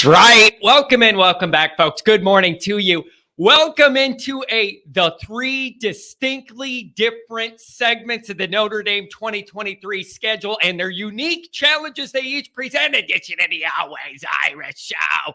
That's right. Welcome in. Welcome back, folks. Good morning to you. Welcome into the three distinctly different segments of the Notre Dame 2023 schedule and their unique challenges they each present, edition of the Always Irish Show.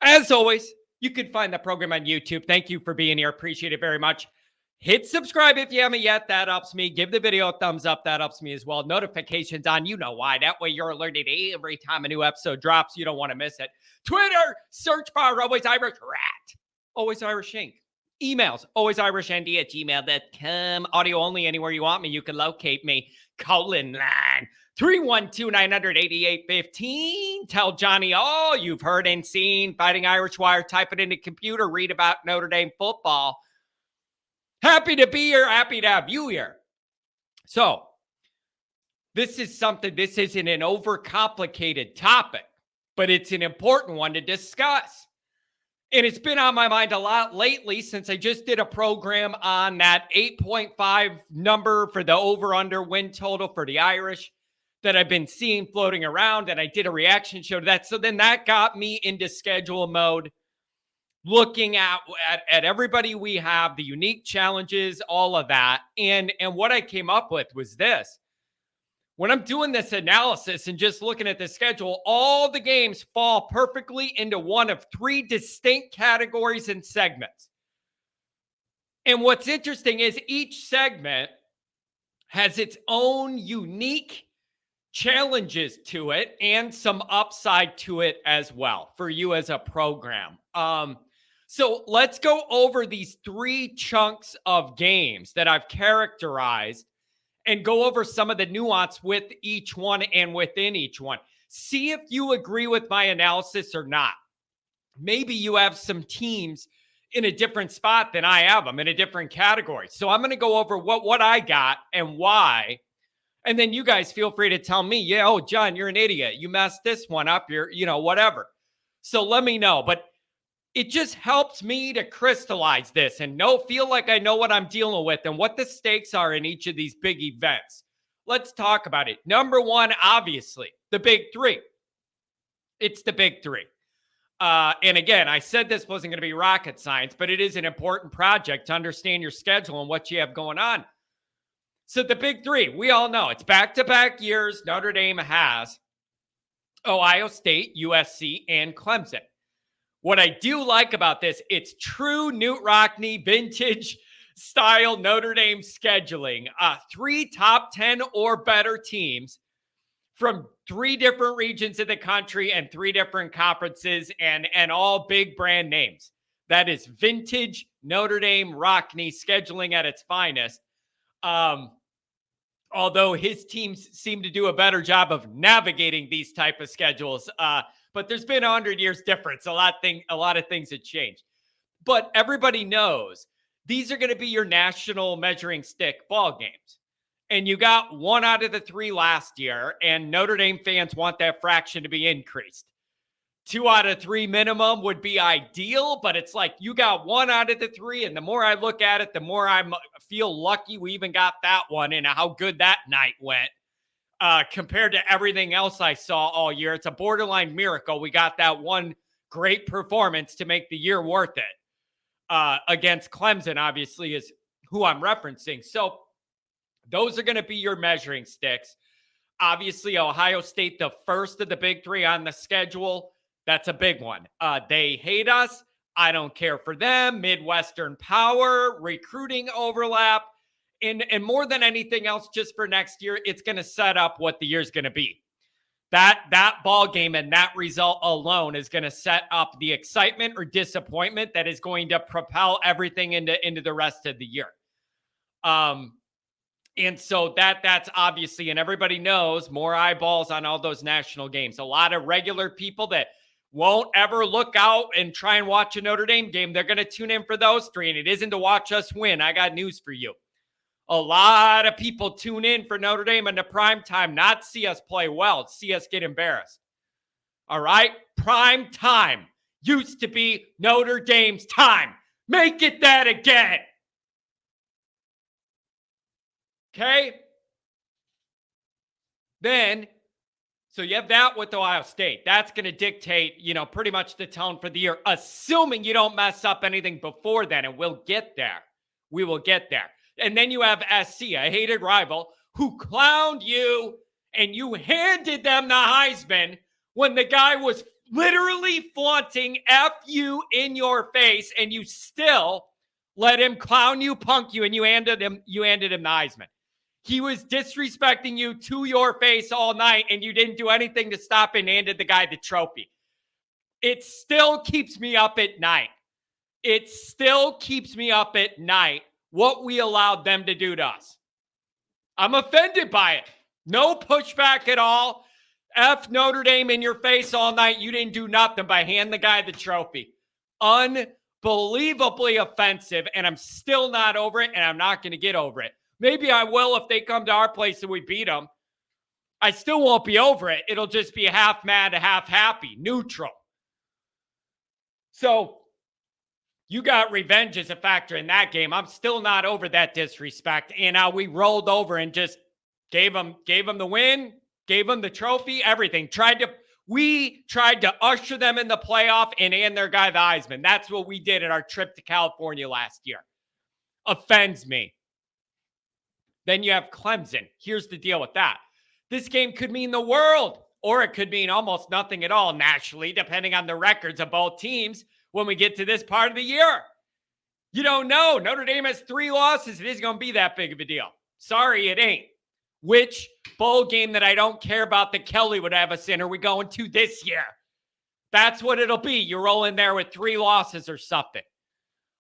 As always, you can find the program on YouTube. Thank you for being here. Appreciate it very much. Hit subscribe if you haven't yet. That helps me. Give the video a thumbs up. That helps me as well. Notifications on. You know why. That way you're alerted every time a new episode drops. You don't want to miss it. Twitter, search bar, Always Irish Rat. Always Irish Inc. Emails, alwaysirishnd@gmail.com. Audio only anywhere you want me. You can locate me. Colin line 312-988-15. Tell Johnny all you've heard and seen. Fighting Irish Wire. Type it into computer. Read about Notre Dame football. Happy to be here. Happy to have you here. So, this isn't an overcomplicated topic, but it's an important one to discuss. And it's been on my mind a lot lately since I just did a program on that 8.5 number for the over-under win total for the Irish that I've been seeing floating around, and I did a reaction show to that. So then that got me into schedule mode, looking at everybody we have, the unique challenges, all of that. And what I came up with was this. When I'm doing this analysis and just looking at the schedule, all the games fall perfectly into one of three distinct categories and segments. And what's interesting is each segment has its own unique challenges to it and some upside to it as well for you as a program. So let's go over these three chunks of games that I've characterized and go over some of the nuance with each one and within each one. See if you agree with my analysis or not. Maybe you have some teams in a different spot than I have them, in a different category. So I'm going to go over what I got and why. And then you guys feel free to tell me, yeah, oh, John, you're an idiot. You messed this one up. You're, whatever. So let me know. But it just helps me to crystallize this and feel like I know what I'm dealing with and what the stakes are in each of these big events. Let's talk about it. Number one, obviously, the big three. It's the big three. And again, I said this wasn't going to be rocket science, but it is an important project to understand your schedule and what you have going on. So the big three, we all know it's back-to-back years. Notre Dame has Ohio State, USC, and Clemson. What I do like about this, it's true Knute Rockne vintage style Notre Dame scheduling. Three top 10 or better teams from three different regions of the country and three different conferences and all big brand names. That is vintage Notre Dame Rockne scheduling at its finest. Although his teams seem to do a better job of navigating these type of schedules. But there's been 100 years difference. A lot of things have changed. But everybody knows these are going to be your national measuring stick ball games. And you got one out of the three last year, and Notre Dame fans want that fraction to be increased. 2 out of 3 minimum would be ideal, but it's like you got 1 out of the 3, and the more I look at it, the more I feel lucky we even got that one and how good that night went. Compared to everything else I saw all year. It's a borderline miracle. We got that one great performance to make the year worth it. Against Clemson, obviously, is who I'm referencing. So those are going to be your measuring sticks. Obviously, Ohio State, the first of the big three on the schedule. That's a big one. They hate us. I don't care for them. Midwestern power, recruiting overlap. And more than anything else, just for next year, it's going to set up what the year's going to be. That ball game and that result alone is going to set up the excitement or disappointment that is going to propel everything into the rest of the year. And so that's obviously, and everybody knows, more eyeballs on all those national games. A lot of regular people that won't ever look out and try and watch a Notre Dame game, they're going to tune in for those three, and it isn't to watch us win. I got news for you. A lot of people tune in for Notre Dame in the prime time, not see us play well, see us get embarrassed. All right? Prime time used to be Notre Dame's time. Make it that again. Okay? Then So you have that with Ohio State. That's going to dictate, pretty much the tone for the year, assuming you don't mess up anything before then, and we'll get there. We will get there. And then you have SC, a hated rival, who clowned you, and you handed them the Heisman when the guy was literally flaunting F you in your face, and you still let him clown you, punk you, and you handed him the Heisman. He was disrespecting you to your face all night, and you didn't do anything to stop it and handed the guy the trophy. It still keeps me up at night. It still keeps me up at night what we allowed them to do to us. I'm offended by it. No pushback at all. F Notre Dame in your face all night. You didn't do nothing by hand the guy the trophy. Unbelievably offensive, and I'm still not over it, and I'm not going to get over it. Maybe I will if they come to our place and we beat them. I still won't be over it. It'll just be half mad, half happy, neutral. So you got revenge as a factor in that game. I'm still not over that disrespect. And we rolled over and just gave them the win, gave them the trophy, everything. We tried to usher them in the playoff and hand their guy the Heisman. That's what we did at our trip to California last year. Offends me. Then you have Clemson. Here's the deal with that. This game could mean the world, or it could mean almost nothing at all nationally, depending on the records of both teams when we get to this part of the year. You don't know. Notre Dame has 3 losses. It isn't going to be that big of a deal. Sorry, it ain't. Which bowl game that I don't care about that Kelly would have us in are we going to this year? That's what it'll be. You're rolling there with 3 losses or something.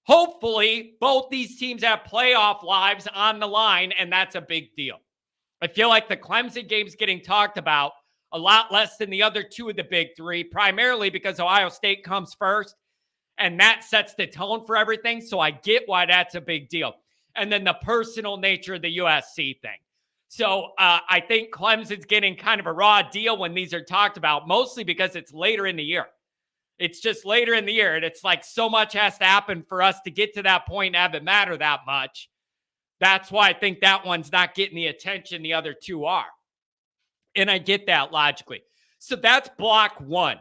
Hopefully, both these teams have playoff lives on the line, and that's a big deal. I feel like the Clemson game's getting talked about a lot less than the other 2 of the big 3, primarily because Ohio State comes first, and that sets the tone for everything, so I get why that's a big deal. And then the personal nature of the USC thing. So I think Clemson's getting kind of a raw deal when these are talked about, mostly because it's later in the year. It's just later in the year, and it's like so much has to happen for us to get to that point and have it matter that much. That's why I think that one's not getting the attention the other 2 are. And I get that logically. So that's block 1.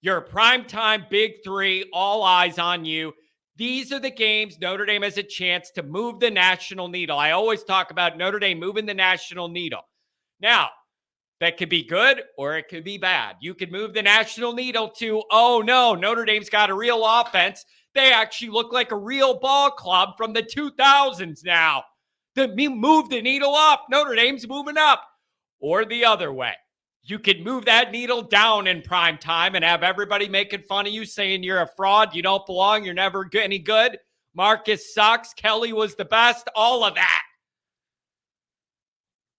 Your primetime big 3, all eyes on you. These are the games Notre Dame has a chance to move the national needle. I always talk about Notre Dame moving the national needle. Now, that could be good or it could be bad. You could move the national needle to, oh no, Notre Dame's got a real offense. They actually look like a real ball club from the 2000s now. Move the needle up. Notre Dame's moving up. Or the other way. You could move that needle down in prime time and have everybody making fun of you, saying you're a fraud, you don't belong, you're never any good. Marcus sucks. Kelly was the best. All of that.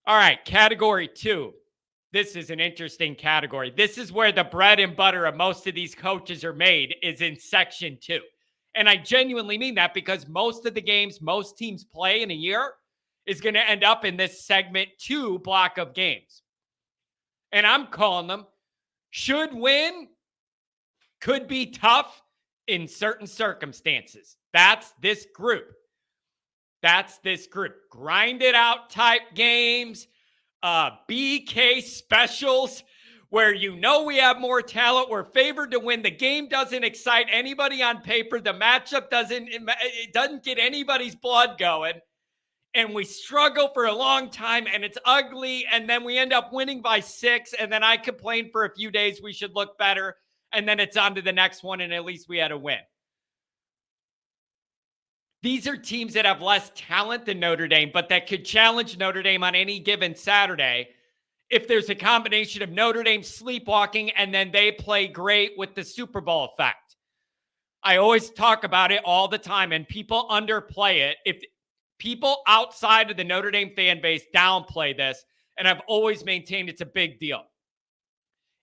All right, category 2. This is an interesting category. This is where the bread and butter of most of these coaches are made, is in section 2. And I genuinely mean that because most of the games most teams play in a year is going to end up in this segment 2 block of games. And I'm calling them should win, could be tough in certain circumstances. That's this group. Grind it out type games. BK specials where we have more talent. We're favored to win. The game doesn't excite anybody on paper. The matchup doesn't get anybody's blood going. And we struggle for a long time and it's ugly. And then we end up winning by 6. And then I complain for a few days we should look better. And then it's on to the next one. And at least we had a win. These are teams that have less talent than Notre Dame, but that could challenge Notre Dame on any given Saturday if there's a combination of Notre Dame sleepwalking and then they play great with the Super Bowl effect. I always talk about it all the time, and people underplay it. If people outside of the Notre Dame fan base downplay this, and I've always maintained it's a big deal.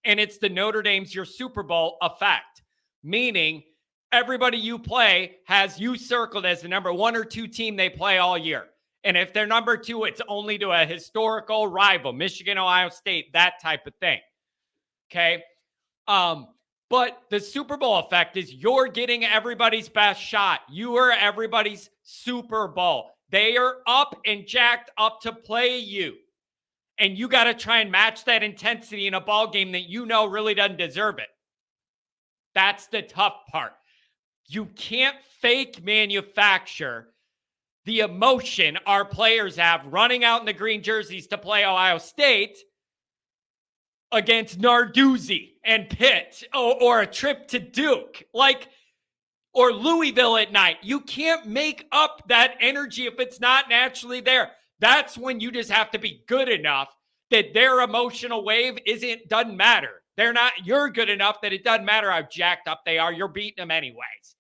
And it's the Notre Dame's your Super Bowl effect, meaning everybody you play has you circled as the number 1 or 2 team they play all year. And if they're number 2, it's only to a historical rival, Michigan, Ohio State, that type of thing. Okay. But the Super Bowl effect is you're getting everybody's best shot. You are everybody's Super Bowl. They are up and jacked up to play you. And you got to try and match that intensity in a ball game that you know really doesn't deserve it. That's the tough part. You can't fake manufacture the emotion our players have running out in the green jerseys to play Ohio State against Narduzzi and Pitt, or a trip to Duke, or Louisville at night. You can't make up that energy if it's not naturally there. That's when you just have to be good enough that their emotional wave doesn't matter. You're good enough that it doesn't matter how jacked up they are. You're beating them anyways.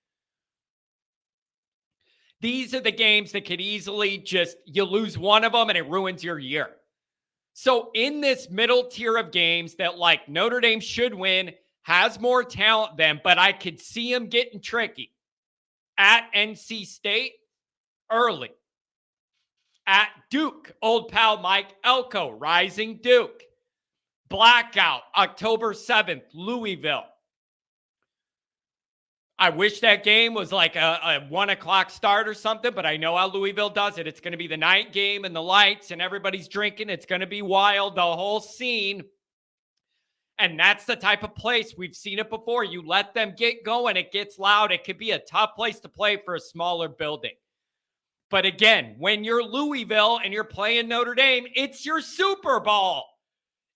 These are the games that could easily you lose one of them and it ruins your year. So in this middle tier of games that Notre Dame should win, has more talent than, but I could see them getting tricky. At NC State, early. At Duke, old pal Mike Elko, rising Duke. Blackout, October 7th, Louisville. I wish that game was like a 1 o'clock start or something, but I know how Louisville does it. It's going to be the night game and the lights and everybody's drinking. It's going to be wild, the whole scene. And that's the type of place, we've seen it before. You let them get going, it gets loud. It could be a tough place to play for a smaller building. But again, when you're Louisville and you're playing Notre Dame, it's your Super Bowl.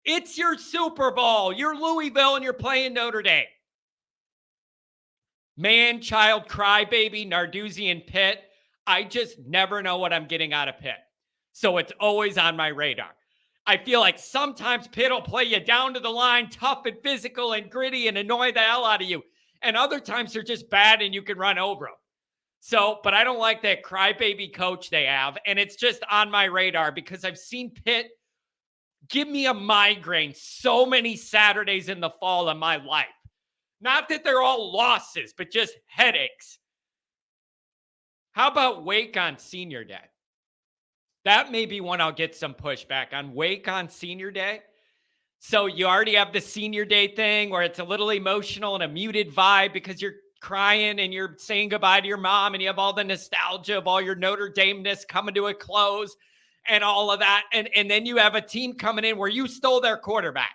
It's your Super Bowl. You're Louisville and you're playing Notre Dame. Man, child, crybaby, Narduzzi, and Pitt. I just never know what I'm getting out of Pitt. So it's always on my radar. I feel like sometimes Pitt will play you down to the line, tough and physical and gritty and annoy the hell out of you. And other times they're just bad and you can run over them. So, but I don't like that crybaby coach they have. And it's just on my radar because I've seen Pitt give me a migraine so many Saturdays in the fall of my life. Not that they're all losses, but just headaches. How about Wake on Senior Day? That may be one I'll get some pushback on. Wake on Senior Day. So you already have the Senior Day thing where it's a little emotional and a muted vibe because you're crying and you're saying goodbye to your mom and you have all the nostalgia of all your Notre Dame-ness coming to a close and all of that. And then you have a team coming in where you stole their quarterback.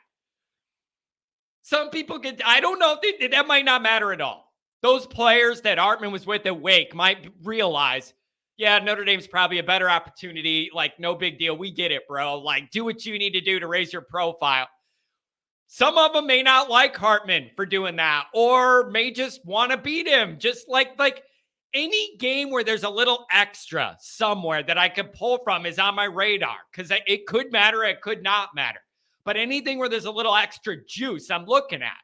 Some people I don't know, that might not matter at all. Those players that Hartman was with at Wake might realize, yeah, Notre Dame's probably a better opportunity. No big deal. We get it, bro. Do what you need to do to raise your profile. Some of them may not like Hartman for doing that or may just want to beat him. Just like any game where there's a little extra somewhere that I could pull from is on my radar because it could matter. It could not matter. But anything where there's a little extra juice, I'm looking at.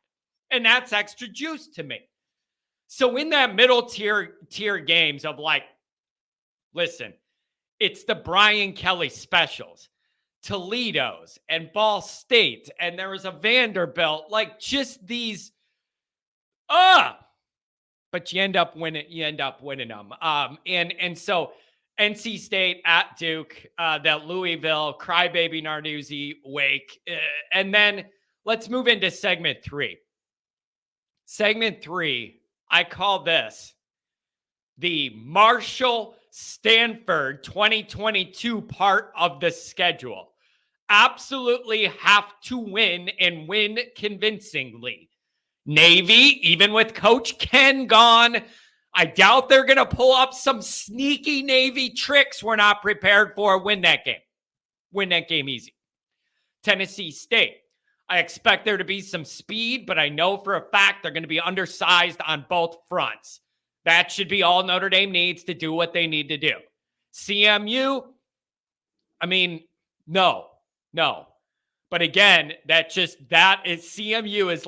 And that's extra juice to me. So in that middle tier games of listen, it's the Brian Kelly specials, Toledo's and Ball State, and there was a Vanderbilt, just these, but you end up winning them. And so NC State at Duke, that Louisville, crybaby Narduzzi, Wake. And then let's move into segment 3. Segment 3, I call this the Marshall-Stanford 2022 part of the schedule. Absolutely have to win and win convincingly. Navy, even with Coach Ken gone, I doubt they're going to pull up some sneaky Navy tricks we're not prepared for. Win that game. Win that game easy. Tennessee State. I expect there to be some speed, but I know for a fact they're going to be undersized on both fronts. That should be all Notre Dame needs to do what they need to do. CMU, no. But again, CMU is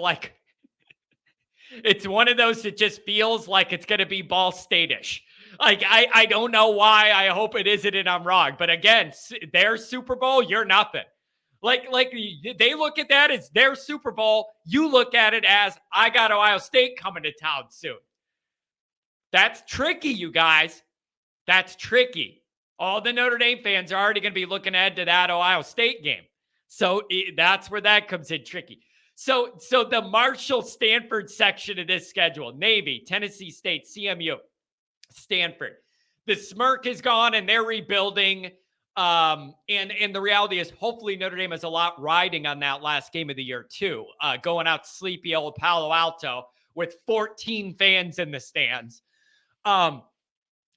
it's one of those that just feels like it's going to be Ball State-ish. I don't know why. I hope it isn't and I'm wrong. But again, their Super Bowl, you're nothing. They look at that as their Super Bowl. You look at it as, I got Ohio State coming to town soon. That's tricky, you guys. That's tricky. All the Notre Dame fans are already going to be looking ahead to that Ohio State game. So that's where that comes in tricky. So the Marshall-Stanford section of this schedule, Navy, Tennessee State, CMU, Stanford. The smirk is gone and they're rebuilding. And the reality is, hopefully, Notre Dame has a lot riding on that last game of the year, too. Going out sleepy old Palo Alto with 14 fans in the stands.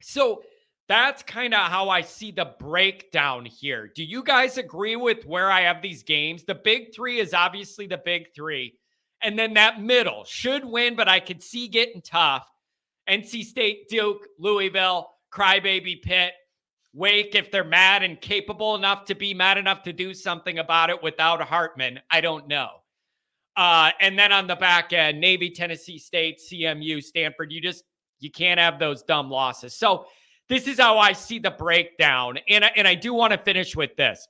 So that's kind of how I see the breakdown here. Do you guys agree with where I have these games? The big three is obviously the big three. And then that middle should win, but I could see getting tough. NC State, Duke, Louisville, Crybaby Pitt, Wake, if they're mad and capable enough to be mad enough to do something about it without Hartman, I don't know. And then on the back end, Navy, Tennessee State, CMU, Stanford, you can't have those dumb losses. So this is how I see the breakdown. And I do want to finish with this.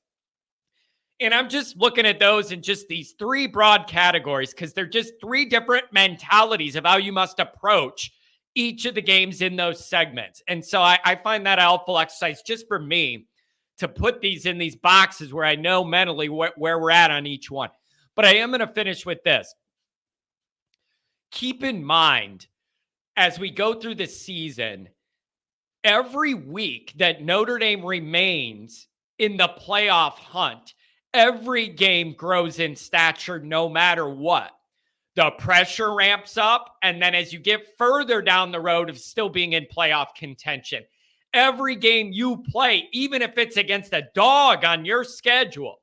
And I'm just looking at those in just these three broad categories because they're just three different mentalities of how you must approach each of the games in those segments. And so I find that a helpful exercise just for me to put these in these boxes where I know mentally where we're at on each one. But I am going to finish with this. Keep in mind, as we go through the season, every week that Notre Dame remains in the playoff hunt, every game grows in stature no matter what. The pressure ramps up, and then as you get further down the road of still being in playoff contention, every game you play, even if it's against a dog on your schedule,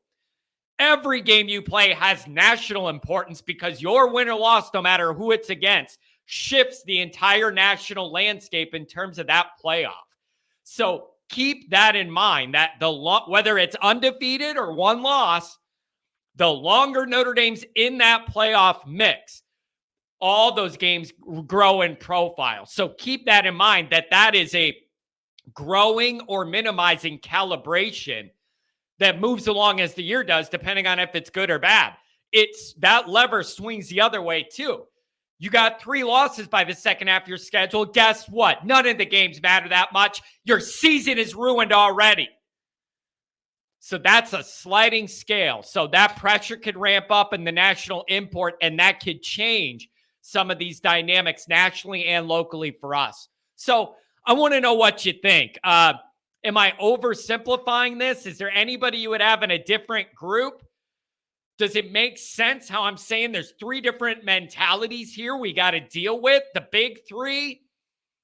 every game you play has national importance because your win or loss, no matter who it's against, shifts the entire national landscape in terms of that playoff. So keep that in mind, that whether it's undefeated or one loss, the longer Notre Dame's in that playoff mix, all those games grow in profile. So keep that in mind, that is a growing or minimizing calibration that moves along as the year does, depending on if it's good or bad. That lever swings the other way too. You got 3 losses by the second half of your schedule. Guess what? None of the games matter that much. Your season is ruined already. So that's a sliding scale. So that pressure could ramp up in the national import, and that could change some of these dynamics nationally and locally for us. So I want to know what you think. Am I oversimplifying this? Is there anybody you would have in a different group? Does it make sense how I'm saying there's 3 different mentalities here we got to deal with? The big 3,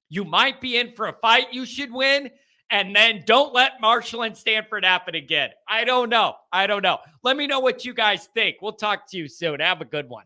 you might be in for a fight you should win. And then don't let Marshall and Stanford happen again. I don't know. Let me know what you guys think. We'll talk to you soon. Have a good one.